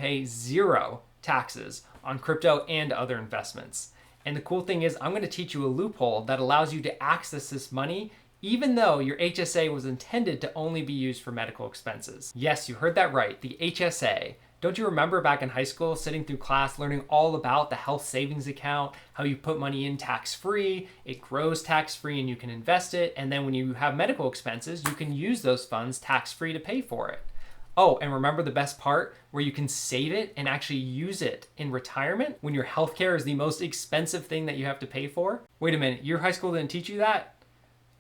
pay zero taxes on crypto and other investments. And the cool thing is I'm going to teach you a loophole that allows you to access this money even though your HSA was intended to only be used for medical expenses. Yes, you heard that right, the HSA. Don't you remember back in high school sitting through class learning all about the health savings account, how you put money in tax-free, it grows tax-free and you can invest it, and then when you have medical expenses, you can use those funds tax-free to pay for it. Oh, and remember the best part where you can save it and actually use it in retirement when your healthcare is the most expensive thing that you have to pay for? Wait a minute, your high school didn't teach you that?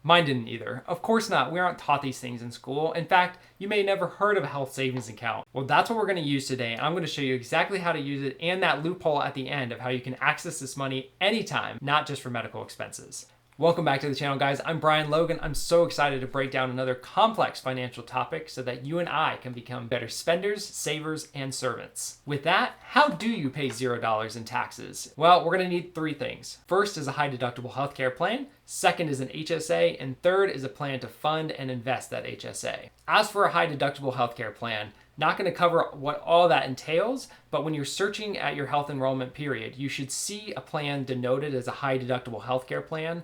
Mine didn't either. Of course not. We aren't taught these things in school. In fact, you may have never heard of a health savings account. Well, that's what we're going to use today. I'm going to show you exactly how to use it and that loophole at the end of how you can access this money anytime, not just for medical expenses. Welcome back to the channel, guys. I'm Brian Logan. I'm so excited to break down another complex financial topic so that you and I can become better spenders, savers, and servants. With that, how do you pay $0 in taxes? Well, we're going to need three things. First is a high deductible healthcare plan. Second is an HSA. And third is a plan to fund and invest that HSA. As for a high deductible healthcare plan, not going to cover what all that entails, but when you're searching at your health enrollment period, you should see a plan denoted as a high deductible healthcare plan,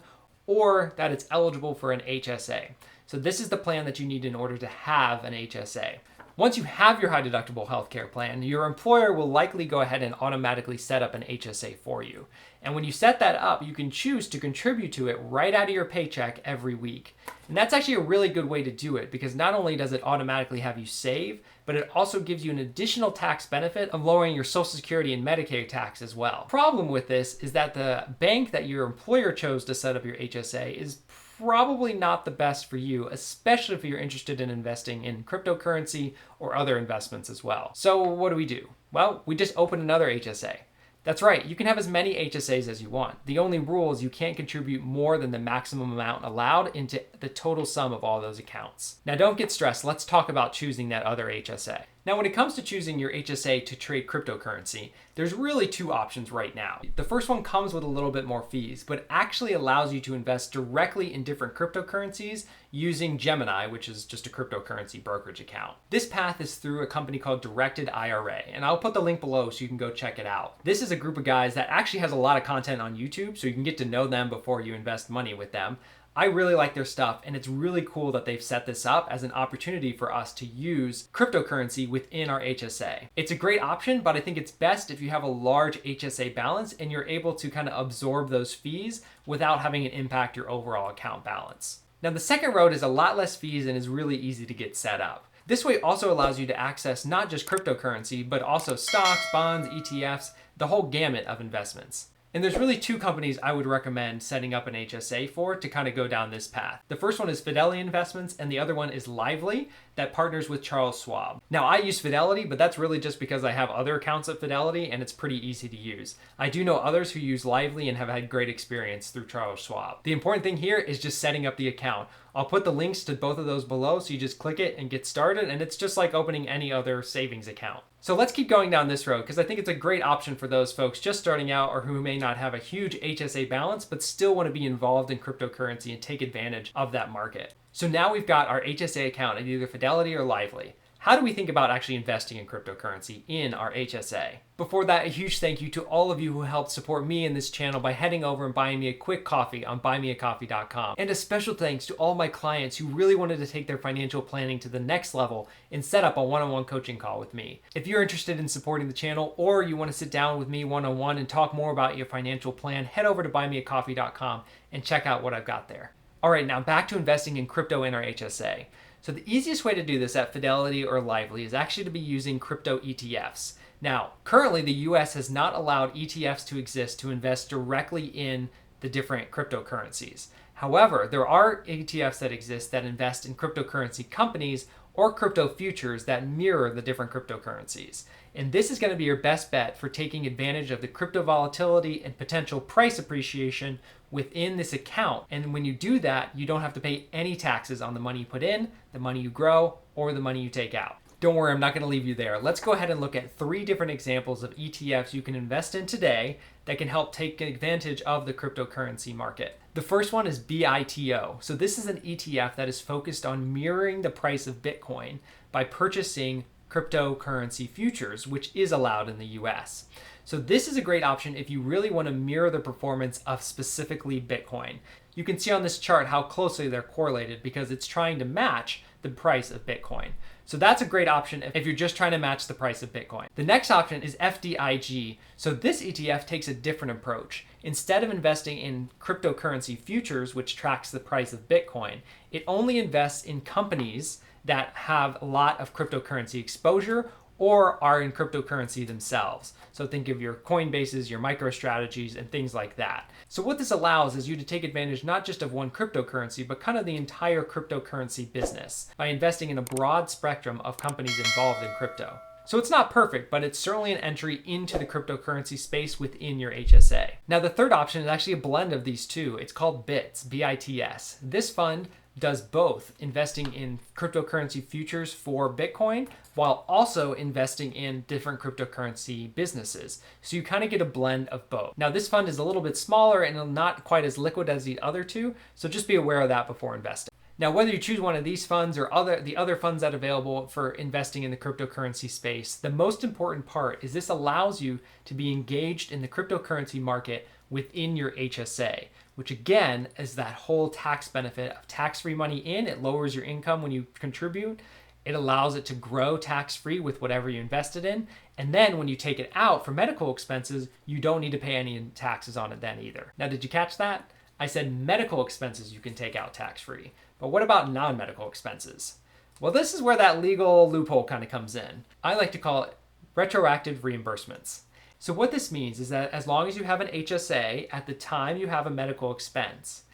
or that it's eligible for an HSA. So this is the plan that you need in order to have an HSA. Once you have your high deductible healthcare plan, your employer will likely go ahead and automatically set up an HSA for you. And when you set that up, you can choose to contribute to it right out of your paycheck every week. And that's actually a really good way to do it because not only does it automatically have you save, but it also gives you an additional tax benefit of lowering your Social Security and Medicare tax as well. Problem with this is that the bank that your employer chose to set up your HSA is probably not the best for you, especially if you're interested in investing in cryptocurrency or other investments as well. So what do? Well, we just open another HSA. That's right, you can have as many HSAs as you want. The only rule is you can't contribute more than the maximum amount allowed into the total sum of all those accounts. Now don't get stressed, let's talk about choosing that other HSA. Now when it comes to choosing your HSA to trade cryptocurrency, there's really two options right now. The first one comes with a little bit more fees, but actually allows you to invest directly in different cryptocurrencies using Gemini, which is just a cryptocurrency brokerage account. This path is through a company called Directed IRA, and I'll put the link below so you can go check it out. This is a group of guys that actually has a lot of content on YouTube, so you can get to know them before you invest money with them. I really like their stuff, and it's really cool that they've set this up as an opportunity for us to use cryptocurrency within our HSA. It's a great option, but I think it's best if you have a large HSA balance and you're able to kind of absorb those fees without having it impact your overall account balance. Now, the second road is a lot less fees and is really easy to get set up. This way also allows you to access not just cryptocurrency, but also stocks, bonds, ETFs, the whole gamut of investments. And there's really two companies I would recommend setting up an HSA for to kind of go down this path. The first one is Fidelity Investments, and the other one is Lively, that partners with Charles Schwab. Now, I use Fidelity, but that's really just because I have other accounts at Fidelity and it's pretty easy to use. I do know others who use Lively and have had great experience through Charles Schwab. The important thing here is just setting up the account. I'll put the links to both of those below so you just click it and get started, and it's just like opening any other savings account. So let's keep going down this road because I think it's a great option for those folks just starting out or who may not have a huge HSA balance but still want to be involved in cryptocurrency and take advantage of that market. So now we've got our HSA account at either Fidelity or Lively. How do we think about actually investing in cryptocurrency in our HSA? Before that, a huge thank you to all of you who helped support me and this channel by heading over and buying me a quick coffee on buymeacoffee.com. And a special thanks to all my clients who really wanted to take their financial planning to the next level and set up a one-on-one coaching call with me. If you're interested in supporting the channel or you want to sit down with me one-on-one and talk more about your financial plan, head over to buymeacoffee.com and check out what I've got there. All right, now back to investing in crypto in our HSA. So the easiest way to do this at Fidelity or Lively is actually to be using crypto ETFs. Now, currently the US has not allowed ETFs to exist to invest directly in the different cryptocurrencies. However, there are ETFs that exist that invest in cryptocurrency companies or crypto futures that mirror the different cryptocurrencies. And this is going to be your best bet for taking advantage of the crypto volatility and potential price appreciation within this account. And when you do that, you don't have to pay any taxes on the money you put in, the money you grow, or the money you take out. Don't worry, I'm not going to leave you there. Let's go ahead and look at 3 different examples of ETFs you can invest in today that can help take advantage of the cryptocurrency market. The first one is BITO. So this is an ETF that is focused on mirroring the price of Bitcoin by purchasing cryptocurrency futures, which is allowed in the US. So this is a great option if you really want to mirror the performance of specifically Bitcoin. You can see on this chart how closely they're correlated because it's trying to match the price of Bitcoin. So that's a great option if you're just trying to match the price of Bitcoin. The next option is FDIG. So this ETF takes a different approach. Instead of investing in cryptocurrency futures, which tracks the price of Bitcoin, it only invests in companies that have a lot of cryptocurrency exposure or are in cryptocurrency themselves. So think of your Coinbases, your MicroStrategies, and things like that. So what this allows is you to take advantage not just of one cryptocurrency, but kind of the entire cryptocurrency business by investing in a broad spectrum of companies involved in crypto. So it's not perfect, but it's certainly an entry into the cryptocurrency space within your HSA. Now the third option is actually a blend of these two. It's called BITS, B-I-T-S. This fund does both, investing in cryptocurrency futures for Bitcoin while also investing in different cryptocurrency businesses. So you kind of get a blend of both. Now this fund is a little bit smaller and not quite as liquid as the other two, so just be aware of that before investing. Now, whether you choose one of these funds or the other funds that are available for investing in the cryptocurrency space, the most important part is this allows you to be engaged in the cryptocurrency market within your HSA, which again is that whole tax benefit of tax-free money in. It lowers your income when you contribute. It allows it to grow tax-free with whatever you invested in. And then when you take it out for medical expenses, you don't need to pay any taxes on it then either. Now, did you catch that? I said medical expenses you can take out tax-free. But what about non-medical expenses? Well, this is where that legal loophole kind of comes in. I like to call it retroactive reimbursements. So what this means is that as long as you have an HSA at the time you have a medical expense,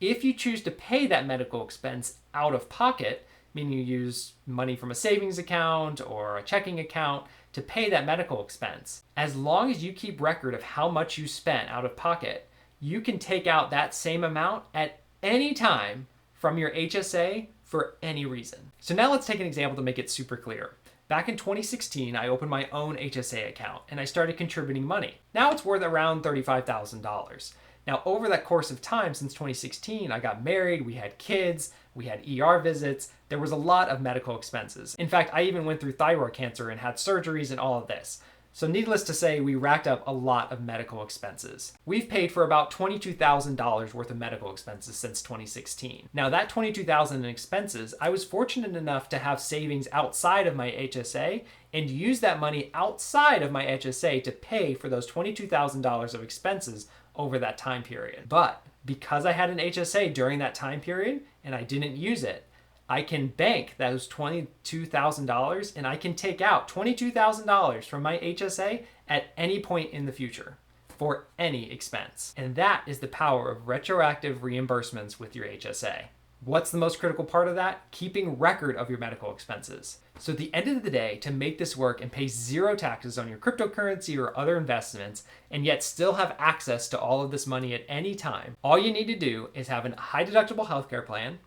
if you choose to pay that medical expense out of pocket, meaning you use money from a savings account or a checking account to pay that medical expense, as long as you keep record of how much you spent out of pocket, you can take out that same amount at any time from your HSA for any reason. So now let's take an example to make it super clear. Back in 2016, I opened my own HSA account and I started contributing money. Now it's worth around $35,000. Now over that course of time since 2016, I got married, we had kids, we had ER visits, there was a lot of medical expenses. In fact, I even went through thyroid cancer and had surgeries and all of this. So needless to say, we racked up a lot of medical expenses. We've paid for about $22,000 worth of medical expenses since 2016. Now that $22,000 in expenses, I was fortunate enough to have savings outside of my HSA and use that money outside of my HSA to pay for those $22,000 of expenses over that time period. But because I had an HSA during that time period and I didn't use it, I can bank those $22,000 and I can take out $22,000 from my HSA at any point in the future for any expense. And that is the power of retroactive reimbursements with your HSA. What's the most critical part of that? Keeping record of your medical expenses. So at the end of the day, to make this work and pay zero taxes on your cryptocurrency or other investments, and yet still have access to all of this money at any time, all you need to do is have a high deductible healthcare plan,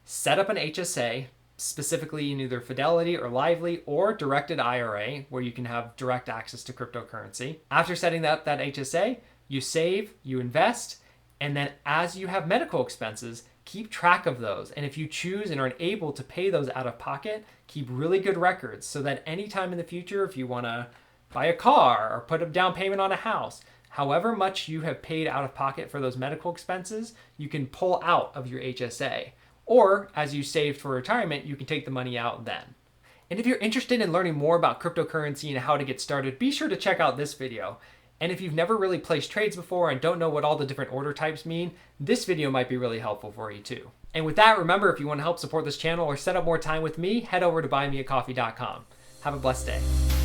set up an HSA, specifically in either Fidelity or Lively or directed IRA, where you can have direct access to cryptocurrency. After setting up that HSA, you save, you invest, and then as you have medical expenses, keep track of those. And if you choose and are able to pay those out of pocket, keep really good records so that anytime in the future, if you want to buy a car or put a down payment on a house, however much you have paid out of pocket for those medical expenses, you can pull out of your HSA. Or as you saved for retirement, you can take the money out then. And if you're interested in learning more about cryptocurrency and how to get started, be sure to check out this video. And if you've never really placed trades before and don't know what all the different order types mean, this video might be really helpful for you too. And with that, remember, if you want to help support this channel or set up more time with me, head over to buymeacoffee.com. Have a blessed day.